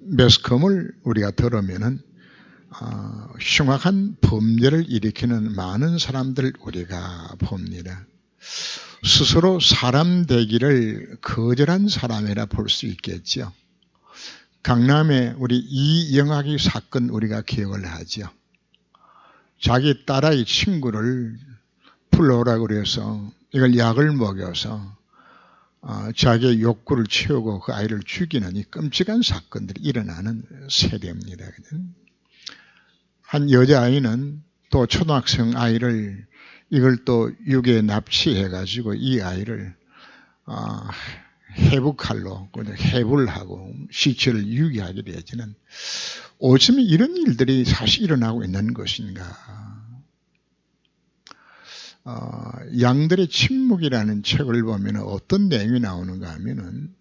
매스컴을 우리가 들으면은 흉악한 범죄를 일으키는 많은 사람들 우리가 봅니다. 스스로 사람 되기를 거절한 사람이라 볼 수 있겠죠. 강남에 우리 이영학이 사건 우리가 기억을 하죠. 자기 딸아이 친구를 불러오라고 그래서 이걸 약을 먹여서 자기의 욕구를 채우고 그 아이를 죽이는 이 끔찍한 사건들이 일어나는 세대입니다. 한 여자아이는 또 초등학생 아이를 이걸 또 육에 납치해가지고 이 아이를 해부칼로 해부를 하고 시체를 유기하게 되지는 어쩌면 이런 일들이 사실 일어나고 있는 것인가. 양들의 침묵이라는 책을 보면 어떤 내용이 나오는가 하면은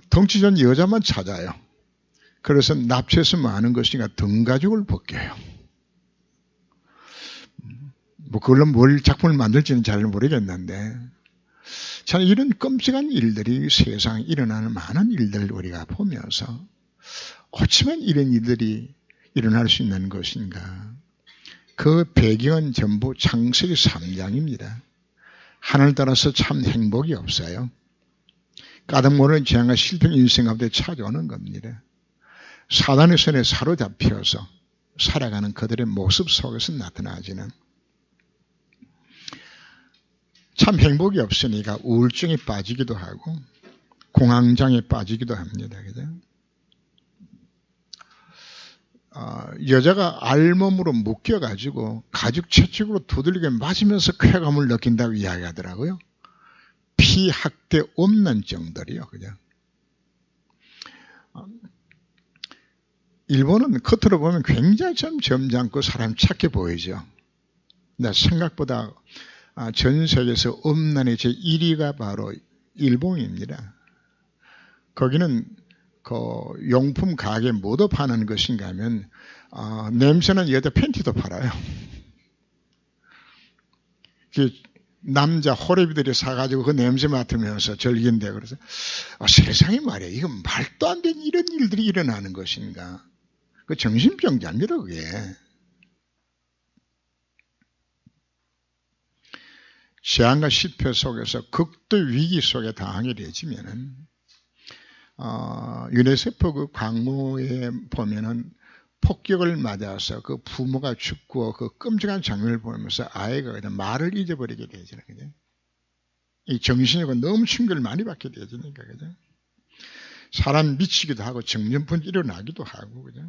덩치 좋은 여자만 찾아요. 그래서 납치해서 많은 것이니까 등가죽을 벗겨요. 뭐 그걸로 뭘 작품을 만들지는 잘 모르겠는데 참 이런 끔찍한 일들이 세상에 일어나는 많은 일들을 우리가 보면서 어쩌면 이런 일들이 일어날 수 있는 것인가. 그 배경은 전부 창세기 3장입니다. 하늘 따라서 참 행복이 없어요. 까닭모르는 재앙과 실패 인생 가운데 찾아오는 겁니다. 사단의 손에 사로잡혀서 살아가는 그들의 모습 속에서 나타나지는 참 행복이 없으니까 우울증에 빠지기도 하고 공황장애 빠지기도 합니다. 그죠? 여자가 알몸으로 묶여가지고 가죽 채찍으로 두들겨 맞으면서 쾌감을 느낀다고 이야기하더라고요. 피학대 없는 정도로요. 그죠? 일본은 겉으로 보면 굉장히 좀 점잖고 사람 착해 보이죠. 근데 생각보다 전 세계에서 없는 제1위가 바로 일본입니다. 거기는 그 용품 가게 뭐도 파는 것인가 하면 냄새는 여자 팬티도 팔아요. 남자 호래비들이 사가지고 그 냄새 맡으면서 즐긴대. 그래서 세상에 말이야. 이건 말도 안 되는 이런 일들이 일어나는 것인가. 그 정신병자입니다. 그게. 재앙과 실패 속에서 극도 위기 속에 당하게 되지면은 유네스코 그 광무에 보면은 폭격을 맞아서 그 부모가 죽고 그 끔찍한 장면을 보면서 아이가 그냥 말을 잊어버리게 되죠. 그죠? 이 정신이 너무 충격을 많이 받게 되니까 그죠? 사람 미치기도 하고 정전분이 일어나기도 하고 그죠?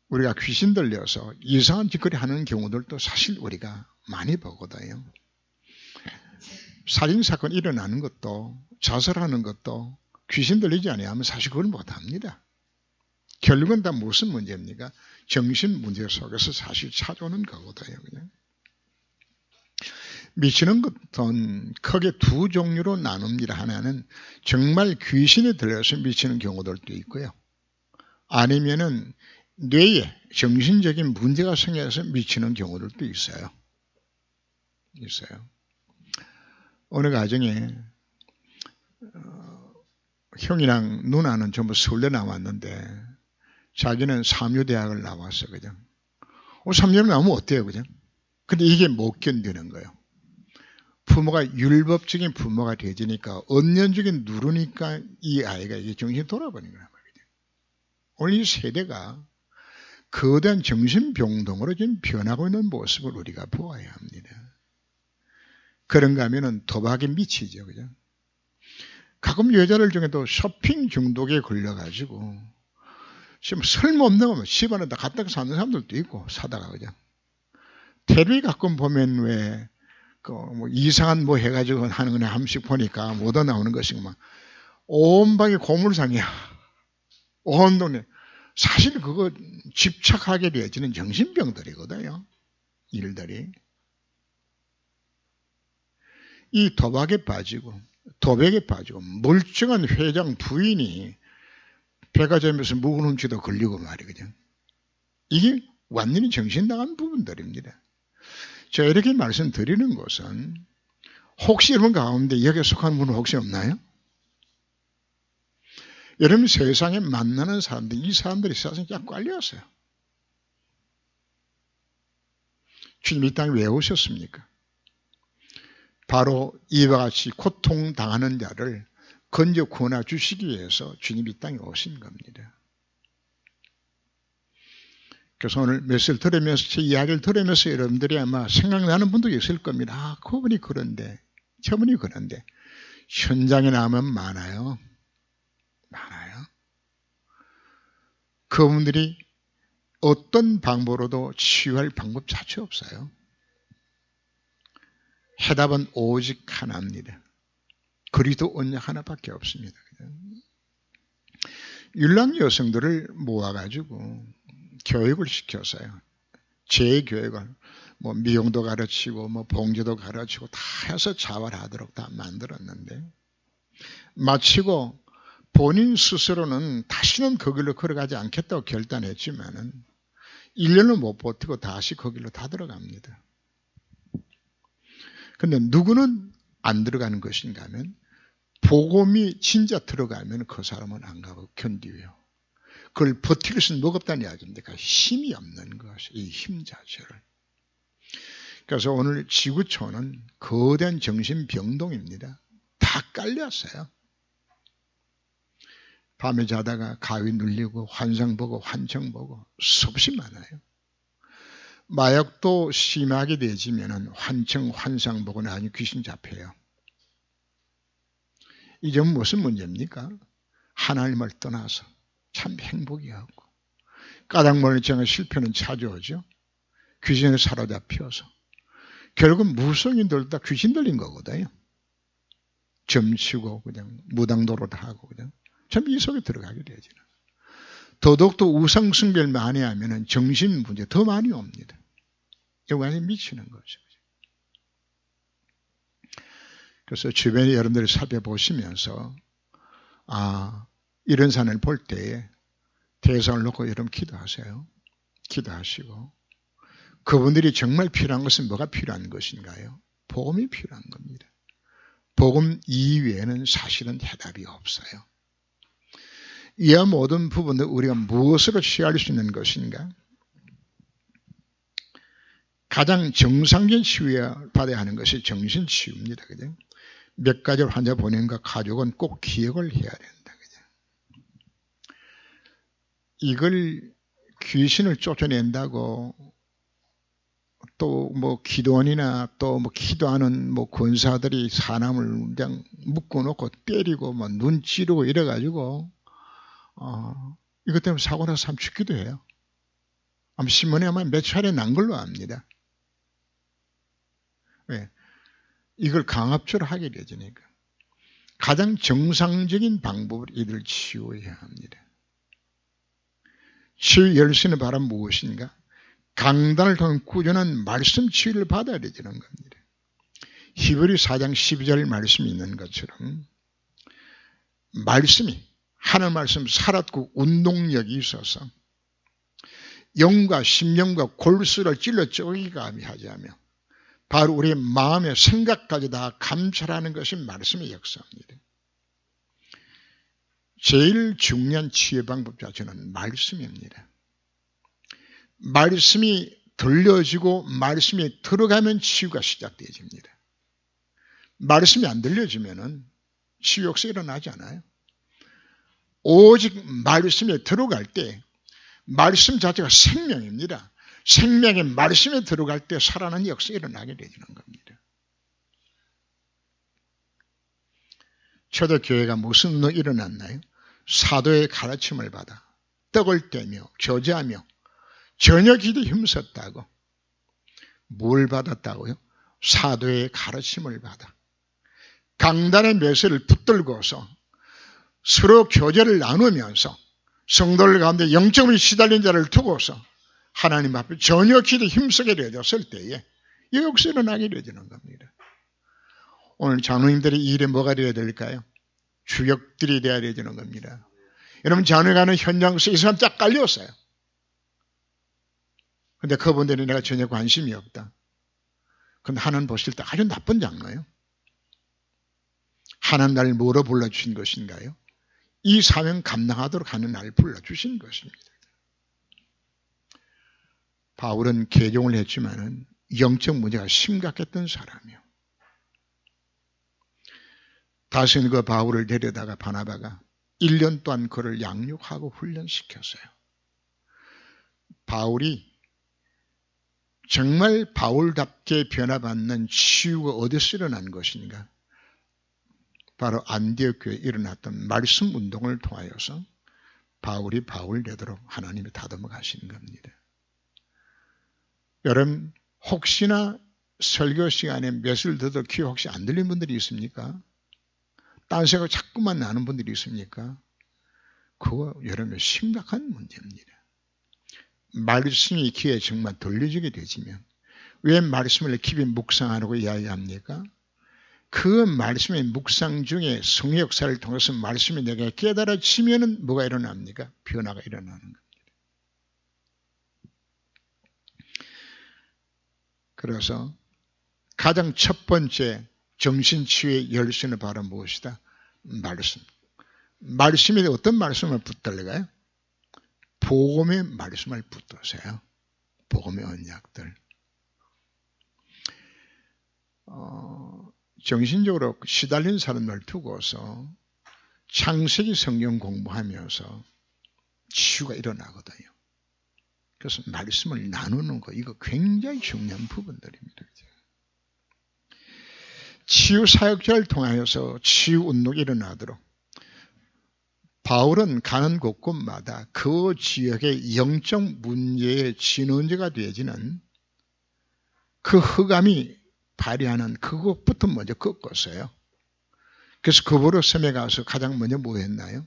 우리가 귀신 들려서 이상한 짓거리 하는 경우들도 사실 우리가 많이 보거든요. 살인사건 일어나는 것도 자살하는 것도 귀신 들리지 아니하면 사실 그걸 못합니다. 결국은 다 무슨 문제입니까? 정신 문제 속에서 사실 찾아오는 거거든요. 그냥. 미치는 것은 크게 두 종류로 나눕니다. 하나는 정말 귀신이 들려서 미치는 경우들도 있고요. 아니면은 뇌에 정신적인 문제가 생겨서 미치는 경우들도 있어요. 어느 가정에 형이랑 누나는 전부 서울대 나왔는데 자기는 삼류대학을 나왔어. 그죠? 3년 나오면 어때요? 그죠? 근데 이게 못 견디는 거예요. 부모가 율법적인 부모가 되지니까 언년적인 누르니까 이 아이가 이게 정신이 돌아버린 거란 말이죠. 오늘 이 세대가 거대한 정신병동으로 지금 변하고 있는 모습을 우리가 보아야 합니다. 그런가 하면은 도박에 미치죠. 그죠? 가끔 여자들 중에도 쇼핑 중독에 걸려가지고 지금 쓸모없는 거면 집안에다 갖다 사는 사람들도 있고 사다가 그죠? 텔레비 가끔 보면 왜 뭐 이상한 뭐 해가지고 하는 거냐 한씩 보니까 뭐다 나오는 것이고 막 온 방이 고물상이야. 온 동네. 사실 그거 집착하게 되어지는 정신병들이거든요. 일들이. 이 도박에 빠지고 도백에 빠지고 멀쩡한 회장 부인이 백화점에서 묵은 훔치도 걸리고 말이거든요. 이게 완전히 정신나간 부분들입니다. 제가 이렇게 말씀드리는 것은 혹시 여러분 가운데 여기에 속하는 분은 혹시 없나요? 여러분 세상에 만나는 사람들, 이 사람들이 세상에 그냥 깔려왔어요. 주님 이 땅에 왜 오셨습니까? 바로 이와 같이 고통당하는 자를 건져 구원해 주시기 위해서 주님이 이 땅에 오신 겁니다. 그래서 오늘 메시지를 들으면서, 제 이야기를 들으면서 여러분들이 아마 생각나는 분도 있을 겁니다. 아, 그분이 그런데, 저분이 그런데. 현장에 나오면 많아요. 많아요. 그분들이 어떤 방법으로도 치유할 방법 자체 없어요. 해답은 오직 하나입니다. 그리스도 언약 하나밖에 없습니다. 율랑 여성들을 모아가지고 교육을 시켰어요. 재교육을. 뭐 미용도 가르치고 뭐 봉제도 가르치고 다 해서 자활하도록 다 만들었는데, 마치고 본인 스스로는 다시는 그 길로 걸어가지 않겠다고 결단했지만은 1년을 못 버티고 다시 그 길로 다 들어갑니다. 근데 누구는 안 들어가는 것인가 하면, 복음이 진짜 들어가면 그 사람은 안 가고 견디요. 그걸 버틸 수는 뭐가 없다는 이야기인데, 그 힘이 없는 것이, 이 힘 자체를. 그래서 오늘 지구촌은 거대한 정신병동입니다. 다 깔렸어요. 밤에 자다가 가위 눌리고 환상 보고 환청 보고 수없이 많아요. 마약도 심하게 되지면 환청 환상 보고 나중에 귀신 잡혀요. 이 점은 무슨 문제입니까? 하나님을 떠나서 참 행복이 없고, 까닭mor을 정한 실패는 찾아오죠. 귀신에 사로잡혀서 결국 무속인들도 다 귀신 들린 거거든요. 점치고 그냥 무당도로 다 하고 그냥 참 이 속에 들어가게 되죠. 더더욱도 우상숭배를 많이 하면 정신 문제 더 많이 옵니다. 이거 완전히 미치는 거죠. 그래서 주변에 여러분들이 살펴보시면서, 아, 이런 사람을 볼 때에 대상을 놓고 여러분 기도하세요. 기도하시고, 그분들이 정말 필요한 것은 뭐가 필요한 것인가요? 복음이 필요한 겁니다. 복음 이외에는 사실은 해답이 없어요. 이와 모든 부분들 우리가 무엇으로 취할 수 있는 것인가? 가장 정상적인 치유를 받아야 하는 것이 정신치유입니다. 그죠? 몇 가지를 환자 보낸과 가족은 꼭 기억을 해야 된다. 그죠? 이걸 귀신을 쫓아낸다고 또 뭐 기도원이나 또 뭐 기도하는 뭐 권사들이 사람을 그냥 묶어놓고 때리고 뭐 눈 찌르고 이래가지고 이것 때문에 사고 나서 사람 죽기도 해요. 아마 신문에 아마 몇 차례 난 걸로 압니다. 왜? 이걸 강압적으로 하게 되니까. 가장 정상적인 방법으로 이들을 치유해야 합니다. 치유 열쇠는 바로 무엇인가? 강단을 통한 꾸준한 말씀 치유를 받아야 되는 겁니다. 히브리 4장 12절 말씀이 있는 것처럼 말씀이, 하나님 말씀 살았고 운동력이 있어서 영과 심령과 골수를 찔러 쪼개감이 하자며 바로 우리의 마음의 생각까지 다 감찰하는 것이 말씀의 역사입니다. 제일 중요한 치유 방법 자체는 말씀입니다. 말씀이 들려지고 말씀이 들어가면 치유가 시작되어집니다. 말씀이 안 들려지면 치유 역사 일어나지 않아요. 오직 말씀에 들어갈 때 말씀 자체가 생명입니다. 생명의 말씀에 들어갈 때 살아나는 역사가 일어나게 되는 겁니다. 초대교회가 무슨 운동이 일어났나요? 사도의 가르침을 받아 떡을 떼며 교제하며 전혀 기도 힘썼다고. 뭘 받았다고요? 사도의 가르침을 받아 강단의 메시지를 붙들고서 서로 교제를 나누면서 성도들 가운데 영적으로 시달린 자를 두고서 하나님 앞에 전혀 기도 힘쓰게 되어졌을 때에 이 역사 일어나게 되어지는 겁니다. 오늘 장로님들이 이 일에 뭐가 되어야 될까요? 주역들이 되어야 되는 겁니다. 여러분 장로에 가는 현장에서 이 사람 쫙 깔렸어요. 근데 그분들이 내가 전혀 관심이 없다. 근데 하나님 보실 때 아주 나쁜 장로예요. 하나님 나를 뭐로 불러주신 것인가요? 이 사명 감당하도록 하는 날을 불러주신 것입니다. 바울은 개종을 했지만은 영적 문제가 심각했던 사람이요. 다시는 그 바울을 데려다가 바나바가 1년 동안 그를 양육하고 훈련시켰어요. 바울이 정말 바울답게 변화받는 치유가 어디서 일어난 것인가? 바로 안디옥 교회에 일어났던 말씀 운동을 통하여서 바울이 바울 되도록 하나님이 다듬어 가시는 겁니다. 여러분 혹시나 설교 시간에 몇을 들어도 귀 혹시 안 들린 분들이 있습니까? 딴 생각 자꾸만 나는 분들이 있습니까? 그거 여러분 심각한 문제입니다. 말씀이 귀에 정말 들려지게 되지면 왜 말씀을 깊이 묵상하라고 이야기합니까? 그 말씀의 묵상 중에 성의 역사를 통해서 말씀이 내게 깨달아지면 뭐가 일어납니까? 변화가 일어나는 겁니다. 그래서 가장 첫 번째 정신치유의 열쇠는 바로 무엇이다? 말씀. 말씀이 어떤 말씀을 붙들려가요? 복음의 말씀을 붙드세요. 복음의 언약들. 정신적으로 시달린 사람을 두고서 창세기 성경 공부하면서 치유가 일어나거든요. 그래서 말씀을 나누는 거 이거 굉장히 중요한 부분들입니다. 치유 사역자를 통하여서 치유 운동이 일어나도록 바울은 가는 곳곳마다 그 지역의 영적 문제의 진원지가 되어지는 그 흑암이 발휘하는 그것부터 먼저 꺾었어요. 그래서 그보로 섬에 가서 가장 먼저 뭐 했나요?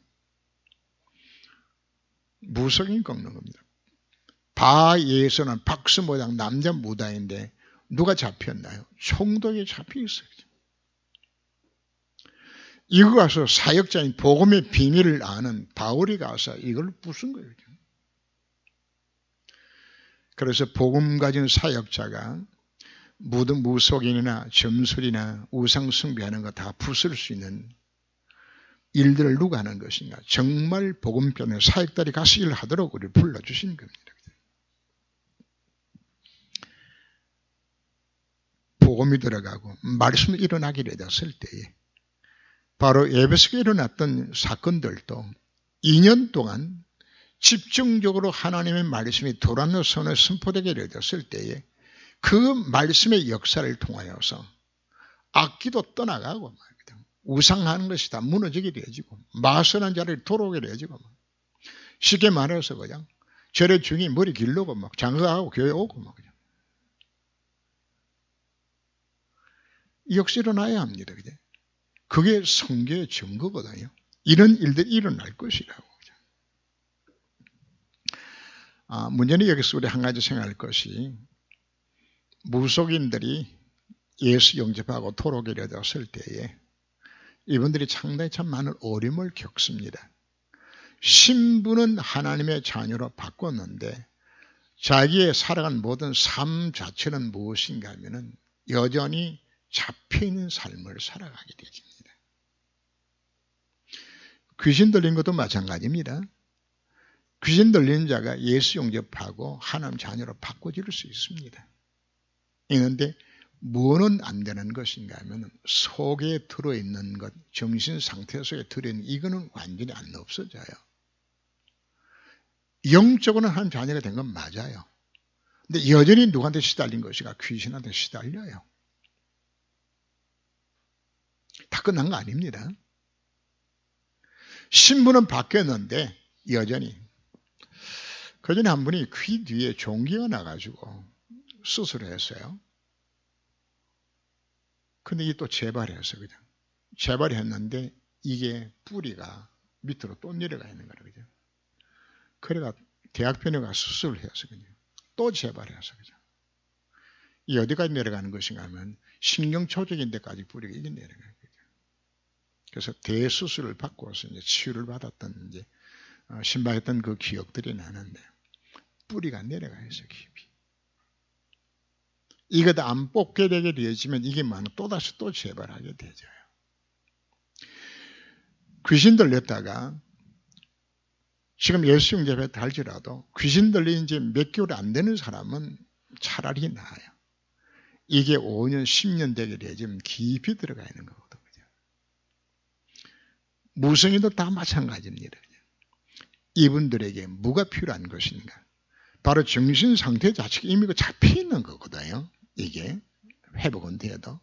무속인 꺾는 겁니다. 바에서는 박수 모양 남자 무당인데 누가 잡혔나요? 총독이 잡혀 있어요. 이거 가서 사역자인 복음의 비밀을 아는 바울이 가서 이걸 부순 거예요. 그래서 복음 가진 사역자가 모든 무속인이나 점술이나 우상 숭배하는 거 다 부술 수 있는 일들을 누가 하는 것인가? 정말 복음편에 사역자들이 가서 일하도록 우리를 불러주신 겁니다. 복음이 들어가고 말씀이 일어나게 되었을 때에 바로 에베소에 일어났던 사건들도 2년 동안 집중적으로 하나님의 말씀이 도란노 선에 선포되게 되었을 때에 그 말씀의 역사를 통하여서 악기도 떠나가고 우상하는 것이 다 무너지게 되어지고 마선한 자리를 돌아오게 되어지고 쉽게 말해서 그냥 절의 중이 머리 길르고 막 장가가고 교회 오고 막 그냥 역시 일어나야 합니다. 그죠? 그게 성경의 증거거든요. 이런 일들이 일어날 것이라고. 문제는 여기서 우리 한 가지 생각할 것이 무속인들이 예수 영접하고 토록이 되었을 때에 이분들이 상당히 참 많은 어려움을 겪습니다. 신부는 하나님의 자녀로 바꿨는데 자기의 살아간 모든 삶 자체는 무엇인가 하면은 여전히 잡혀있는 삶을 살아가게 되집니다. 귀신 들린 것도 마찬가지입니다. 귀신 들린 자가 예수 영접하고 하나님 자녀로 바꿔질 수 있습니다. 그런데 뭐는 안 되는 것인가 하면 속에 들어있는 것, 정신 상태 속에 들어있는 이거는 완전히 안 없어져요. 영적으로는 하나님 자녀가 된 건 맞아요. 근데 여전히 누구한테 시달린 것이가 귀신한테 시달려요. 다 끝난 거 아닙니다. 신부는 바뀌었는데 여전히 그 전에 한 분이 귀 뒤에 종기가 나가지고 수술을 했어요. 근데 이게 또 재발했어요. 그죠? 재발했는데 이게 뿌리가 밑으로 또 내려가 있는 거예요. 그죠? 그래가 대학병원에 가서 수술을 했어요. 그죠? 또 재발했어요. 그죠? 이 어디까지 내려가는 것인가 하면 신경 조직인 데까지 뿌리가 이게 내려가요. 그죠? 그래서 대수술을 받고서 이제 치유를 받았던 이제 신방했던 그 기억들이 나는데 뿌리가 내려가 있어요. 깊이. 이것 안 뽑게 되게 되어지면 이게 많아 또다시 또 재발하게 되죠. 귀신 들렸다가 지금 예수 영접에 달지라도 귀신 들린 지 몇 개월 안 되는 사람은 차라리 나아요. 이게 5년, 10년 되게 되면 깊이 들어가 있는 거거든요. 무성인도 다 마찬가지입니다. 이분들에게 뭐가 필요한 것인가? 바로 정신 상태 자체가 이미 잡혀 있는 거거든요. 이게 회복은 돼도.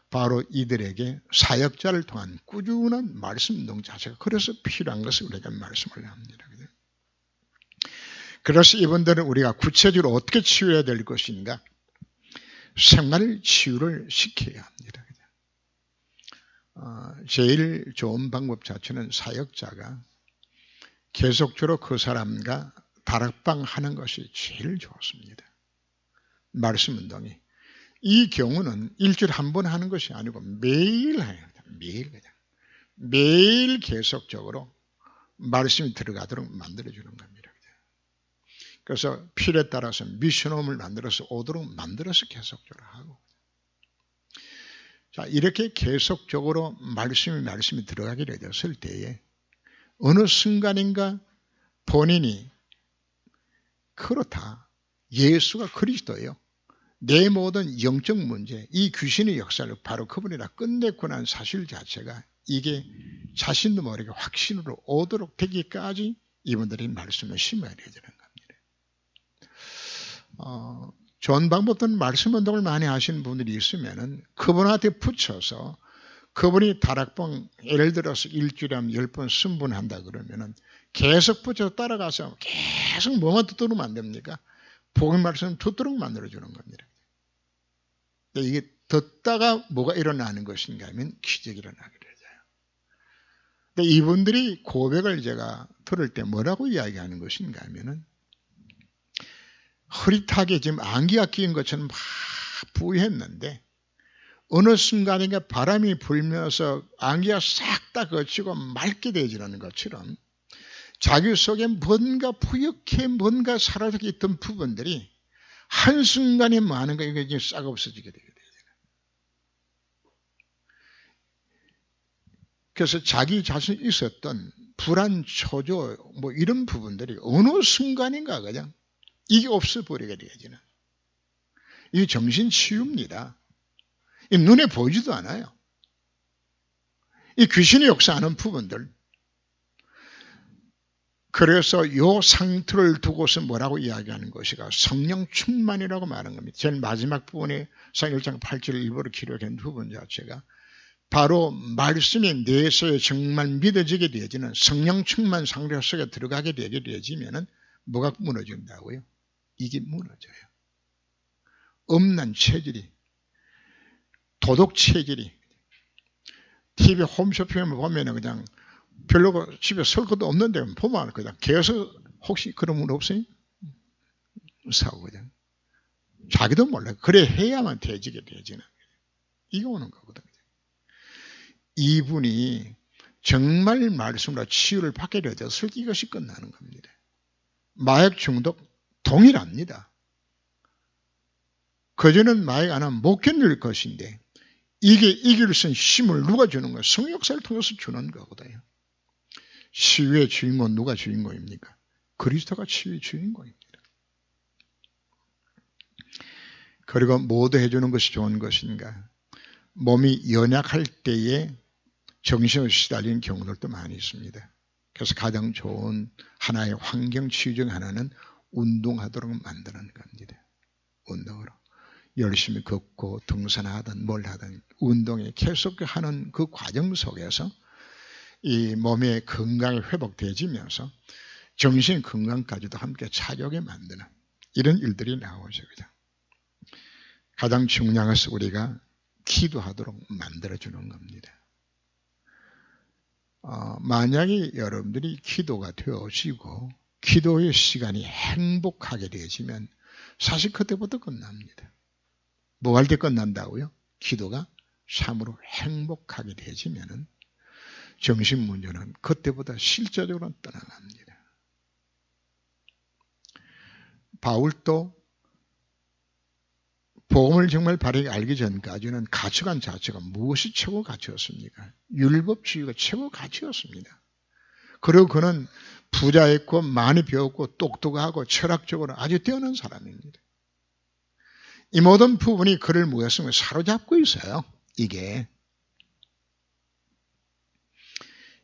바로 이들에게 사역자를 통한 꾸준한 말씀 운동 자체가 그래서 필요한 것을 우리가 말씀을 합니다. 그래서 이분들은 우리가 구체적으로 어떻게 치유해야 될 것인가? 생활 치유를 시켜야 합니다. 제일 좋은 방법 자체는 사역자가 계속적으로 그 사람과 다락방 하는 것이 제일 좋습니다. 말씀 운동이. 이 경우는 일주일에 한 번 하는 것이 아니고 매일 해야 합니다. 매일 그냥. 매일 계속적으로 말씀이 들어가도록 만들어주는 겁니다. 그래서 필요에 따라서 미션홈을 만들어서 오도록 만들어서 계속적으로 하고. 자, 이렇게 계속적으로 말씀이 들어가게 되었을 때에 어느 순간인가 본인이 그렇다. 예수가 그리스도예요. 내 모든 영적 문제, 이 귀신의 역사를 바로 그분이라 끝냈구나 하는 사실 자체가 이게 자신도 모르게 확신으로 오도록 되기까지 이분들이 말씀을 심어야 되는 겁니다. 좋은 방법들은 말씀 운동을 많이 하시는 분들이 있으면은 그분한테 붙여서 그분이 다락방 예를 들어서 일주일에 한 10번, 20번 한다 그러면은 계속 붙여서 따라가서 계속 뭐만 듣도록 만듭니까? 복음 말씀 듣도록 만들어주는 겁니다. 근데 이게 듣다가 뭐가 일어나는 것인가 하면 기적이 일어나게 되죠. 근데 이분들이 고백을 제가 들을 때 뭐라고 이야기하는 것인가 하면은 흐릿하게 지금 안개가 끼인 것처럼 막 부했는데 어느 순간인가 바람이 불면서 안개가 싹 다 거치고 맑게 되지라는 것처럼 자기 속에 뭔가 부옇게 뭔가 사라져 있던 부분들이 한순간에 많은 거 이게 싹 없어지게 되게 되죠. 그래서 자기 자신이 있었던 불안, 초조 뭐 이런 부분들이 어느 순간인가 그냥 이게 없어버리게 되어지는 이게 정신치유입니다. 이 눈에 보이지도 않아요. 이 귀신의 역사하는 부분들. 그래서 이 상태를 두고서 뭐라고 이야기하는 것이가 성령 충만이라고 말하는 겁니다. 제일 마지막 부분에 상 1장 8절을 일부러 기록한 부분 자체가 바로 말씀이 내에서 정말 믿어지게 되어지는 성령 충만 상태 속에 들어가게 되게 되어지면은 뭐가 무너진다고요? 이게 무너져요. 엄난 체질이, 도덕 체질이, TV 홈쇼핑에 보면은 그냥 별로 집에 설 것도 없는데 보면 그냥 계속 혹시 그런 분 없어요? 사고 그냥. 자기도 몰라요. 그래 해야만 되지게 되지는. 이거 오는 거거든요. 이분이 정말 말씀으로 치유를 받게 되었을 때 이것이 끝나는 겁니다. 마약 중독 동일합니다. 그전엔 마약 안 하면 못 견딜 것인데 이게 이길 수 있는 힘을 누가 주는 거예요? 성령 역사를 통해서 주는 거거든요. 치유의 주인공 누가 주인공입니까? 그리스도가 치유의 주인공입니다. 그리고 모두 해주는 것이 좋은 것인가? 몸이 연약할 때에 정신을 시달리는 경우들도 많이 있습니다. 그래서 가장 좋은 하나의 환경 치유 중 하나는 운동하도록 만드는 겁니다. 운동으로. 열심히 걷고 등산하든 뭘 하든 운동에 계속하는 그 과정 속에서 이 몸의 건강이 회복되어지면서 정신 건강까지도 함께 찾아오게 만드는 이런 일들이 나오죠. 가장 중요한 것은 우리가 기도하도록 만들어주는 겁니다. 만약에 여러분들이 기도가 되어지고 기도의 시간이 행복하게 되어지면 사실 그때부터 끝납니다. 뭐 할 때 끝난다고요? 기도가 참으로 행복하게 되어지면은 정신 문제는 그때보다 실제적으로 떠나갑니다. 바울도 복음을 정말 바르게 알기 전까지는 가치관 자체가 무엇이 최고 가치였습니까? 율법주의가 최고 가치였습니다. 그리고 그는 부자였고 많이 배웠고 똑똑하고 철학적으로 아주 뛰어난 사람입니다. 이 모든 부분이 그를 무엇으로 사로잡고 있어요. 이게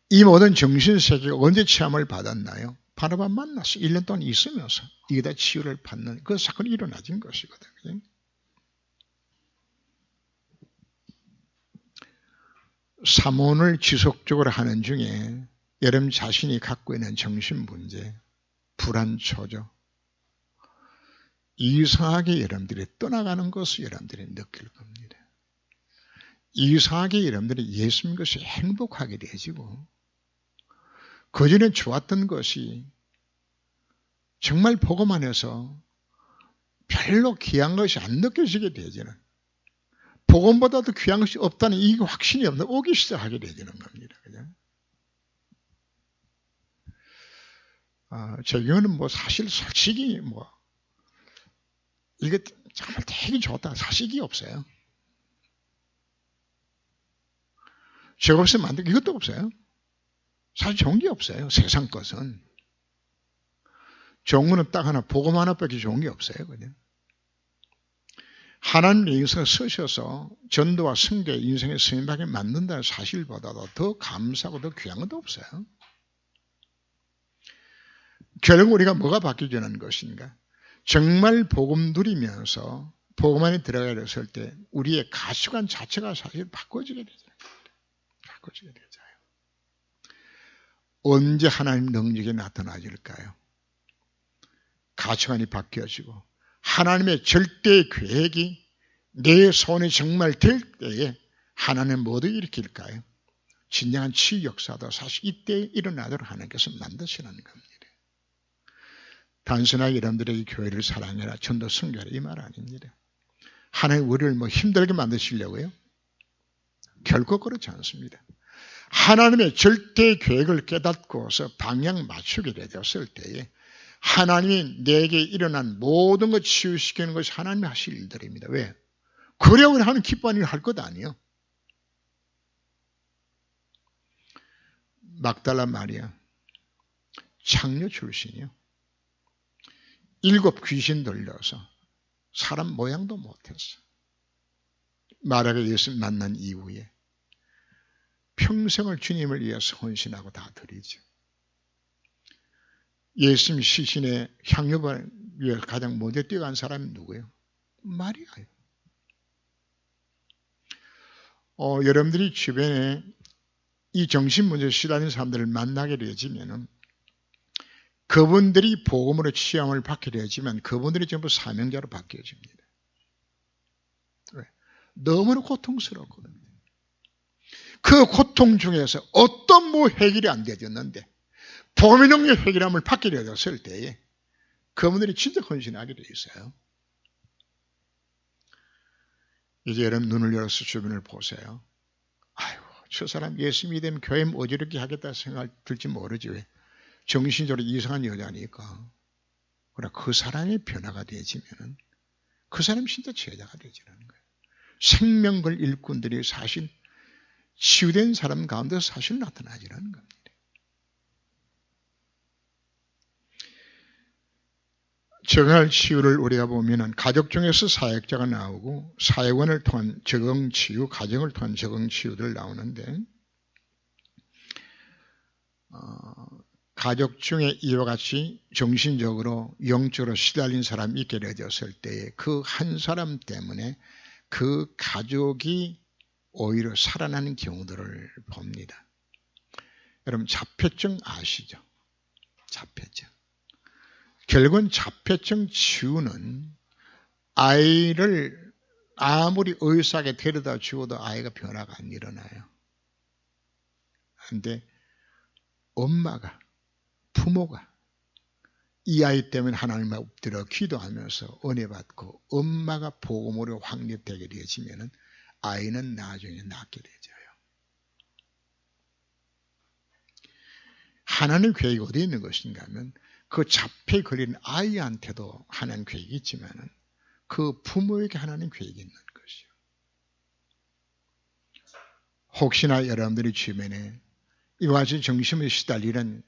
이 모든 정신세계가 언제 체험을 받았나요? 바나바 만나서 1년 동안 있으면서 이게 다 치유를 받는 그 사건이 일어나진 것이거든요. 사모를 지속적으로 하는 중에 여러분 자신이 갖고 있는 정신문제, 불안초조, 이상하게 여러분들이 떠나가는 것을 여러분들이 느낄 겁니다. 이상하게 여러분들이 예수 믿는 것이 행복하게 되어지고 그전에 좋았던 것이 정말 보고만 해서 별로 귀한 것이 안 느껴지게 되지는 복음보다도 귀한 것이 없다는 이 확신이 없는 오기 시작하게 되는 겁니다. 그죠? 제 경우는 뭐 사실 솔직히 뭐 이게 정말 되게 좋다. 사실이 없어요. 제가 없으면 안 돼. 이것도 없어요. 사실 좋은 게 없어요. 세상 것은. 좋은 거는 딱 하나, 복음 하나밖에 좋은 게 없어요. 그냥. 하나님의 인생에 서셔서 전도와 승계, 인생의 승인받게 만든다는 사실보다도 더 감사하고 더 귀한 것도 없어요. 결국 우리가 뭐가 바뀌어지는 것인가? 정말 복음 누리면서 복음 안에 들어가게 됐을 때 우리의 가치관 자체가 사실 바꿔지게 되죠. 바꿔지게 되죠. 언제 하나님 능력이 나타나질까요? 가치관이 바뀌어지고 하나님의 절대 계획이 내 손에 정말 될 때에 하나님 모두 일으킬까요? 진정한 치유 역사도 사실 이때 일어나도록 하나님께서 만드시는 겁니다. 단순하게 여러분들에게 교회를 사랑해라, 전도 승계하라 이 말 아닙니다. 하나님 우리를 뭐 힘들게 만드시려고요? 결코 그렇지 않습니다. 하나님의 절대 계획을 깨닫고서 방향 맞추게 되었을 때에 하나님이 내게 일어난 모든 것 치유시키는 것이 하나님이 하실 일들입니다. 왜? 그래 우리 하나님 기뻐하는 일 할 것 아니에요. 막달라 마리아 창녀 출신이요. 7 귀신 들려서 사람 모양도 못했어. 마리아가 예수 만난 이후에 평생을 주님을 위해서 헌신하고 다 드리죠. 예수님 시신의 향유를 위해 가장 먼저 뛰어간 사람이 누구예요? 마리아예요. 여러분들이 주변에 이 정신문제에 시달리는 사람들을 만나게 되어지면은 그분들이 복음으로 치유함을 받게 되어지면 그분들이 전부 사명자로 바뀌어집니다. 왜? 너무나 고통스럽거든요. 그 고통 중에서 어떤 뭐 해결이 안 되었는데 복음의 능력 해결함을 받게 되었을 때에 그분들이 진짜 헌신하게 되어 있어요. 이제 여러분 눈을 열어서 주변을 보세요. 아이고 저 사람 예수 믿으면 교회 어지럽게 하겠다 생각 들지 모르지 왜? 정신적으로 이상한 여자니까. 그러나 그 사람의 변화가 되어지면은 그 사람 진짜 제자가 되지라는 거예요. 생명걸 일꾼들이 사실 치유된 사람 가운데 사실 나타나지라는 겁니다. 정할 치유를 우리가 보면은 가족 중에서 사역자가 나오고 사회원을 통한 적응치유, 가정을 통한 적응치유들 나오는데 가족 중에 이와 같이 정신적으로 영적으로 시달린 사람이 있게 되었을 때에 그 한 사람 때문에 그 가족이 오히려 살아나는 경우들을 봅니다. 여러분 자폐증 아시죠? 자폐증. 결국은 자폐증 치유는 아이를 아무리 의사에게 데려다 주어도 아이가 변화가 안 일어나요. 그런데 엄마가 부모가 이 아이 때문에 하나님 앞에 엎드려 기도하면서 은혜 받고 엄마가 복음으로 확립되게 되어지면 아이는 나중에 낫게 되져요. 하나님의 계획이 어디에 있는 것인가 하면 그 자폐에 걸린 아이한테도 하나님 계획이 있지만 그 부모에게 하나님 계획이 있는 것이요. 혹시나 여러분들이 주변에 이와 같이 정신을 시달리는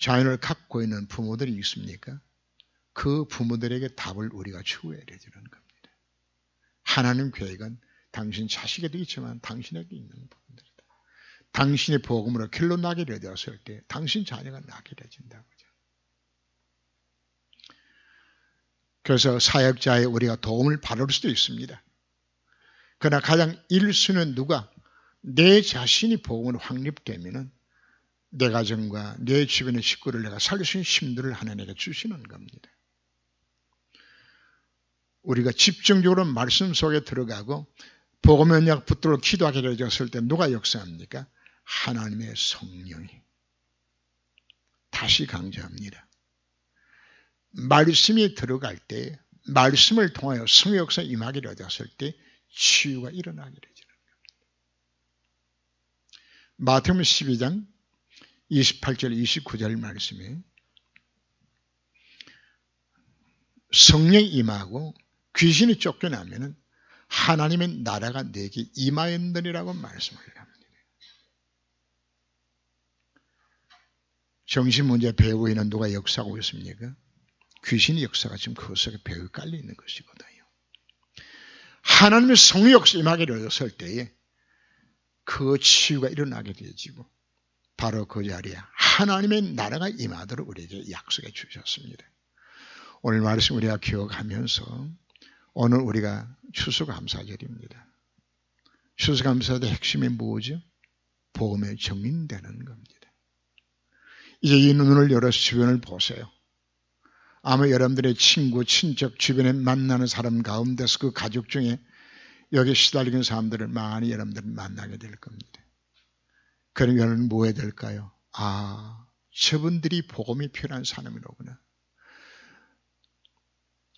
자녀를 갖고 있는 부모들이 있습니까? 그 부모들에게 답을 우리가 추구해야 되는 겁니다. 하나님 계획은 당신 자식에도 있지만 당신에게 있는 부분들이다. 당신의 복음으로 길로 나게 되었을 때 당신 자녀가 나게 되진다고요. 그래서 사역자의 우리가 도움을 받을 수도 있습니다. 그러나 가장 1순위는 누가? 내 자신이 복음으로 확립되면은 내 가정과 내 주변의 식구를 내가 살릴 수 있는 힘들을 하나님께 주시는 겁니다. 우리가 집중적으로 말씀 속에 들어가고 복음의 언약 붙들고 기도하게 되었을 때 누가 역사합니까? 하나님의 성령이. 다시 강조합니다. 말씀이 들어갈 때 말씀을 통하여 성의 역사 임하게 되었을 때 치유가 일어나게 되죠. 마태복음 12장 28절 29절 말씀에 성령이 임하고 귀신이 쫓겨나면은 하나님의 나라가 내게 임하였느니라고 말씀을 합니다. 정신문제 배우고 있는 누가 역사하고 있습니까? 귀신의 역사가 지금 그 속에 배우에 깔려 있는 것이거든요. 하나님의 성의 역사 임하게 되었을 때에 그 치유가 일어나게 되어지고 바로 그 자리에 하나님의 나라가 임하도록 우리에게 약속해 주셨습니다. 오늘 말씀 우리가 기억하면서 오늘 우리가 추수감사절입니다. 추수감사절의 핵심이 뭐죠? 복음에 정인되는 겁니다. 이제 이 눈을 열어서 주변을 보세요. 아마 여러분들의 친구, 친척, 주변에 만나는 사람 가운데서 그 가족 중에 여기 시달리는 사람들을 많이 여러분들은 만나게 될 겁니다. 그럼 여러분은 뭐 해야 될까요? 아, 저분들이 복음이 필요한 사람이로구나.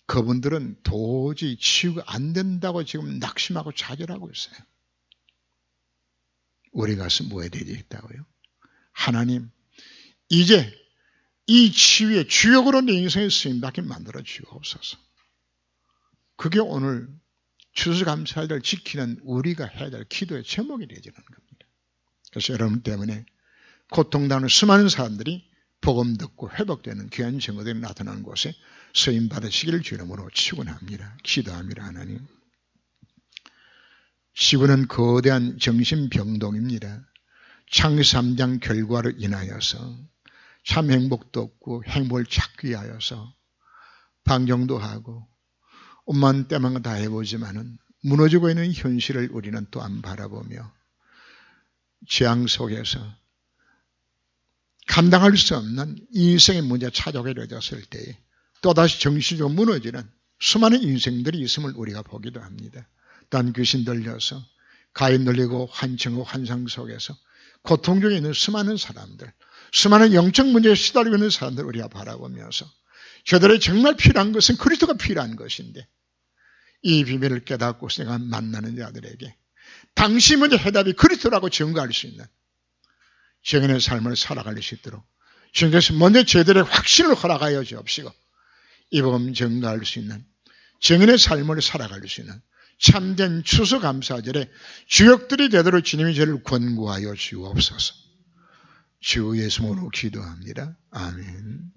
그분들은 도저히 치유가 안 된다고 지금 낙심하고 좌절하고 있어요. 우리 가서 뭐 해야 되겠다고요? 하나님, 이제 이 치유의 주역으로 내 인생에 쓰임받게 만들어 주옵소서. 그게 오늘 추수감사를 지키는 우리가 해야 될 기도의 제목이 되지는 겁니다. 그래서 여러분 때문에 고통당하는 수많은 사람들이 복음 듣고 회복되는 귀한 증거들이 나타나는 곳에 쓰임 받으시기를 주 이름으로 축원합니다. 기도합니다. 하나님. 지구는 거대한 정신병동입니다. 창세기 3장 결과로 인하여서 참 행복도 없고 행복을 찾기 위하여서 방종도 하고 엄만 때만 다 해보지만은 무너지고 있는 현실을 우리는 또한 바라보며 재앙 속에서 감당할 수 없는 인생의 문제 찾아오게 되었을 때에 또다시 정신적으로 무너지는 수많은 인생들이 있음을 우리가 보기도 합니다. 또한 귀신 들려서 가인 들리고 환청하고 환상 속에서 고통 중에 있는 수많은 사람들, 수많은 영적 문제에 시달리고 있는 사람들을 우리가 바라보면서 저들의 정말 필요한 것은 그리스도가 필요한 것인데 이 비밀을 깨닫고 내가 만나는 자들에게 당시 문제 해답이 그리스도라고 증거할 수 있는 정인의 삶을 살아갈 수 있도록 주님께서 먼저 저들의 확신을 허락하여 주옵시고 이 복음 증거할 수 있는 정인의 삶을 살아갈 수 있는 참된 추수감사절에 주역들이 되도록 주님이 저를 권고하여 주옵소서. 주 예수님으로 기도합니다. 아멘.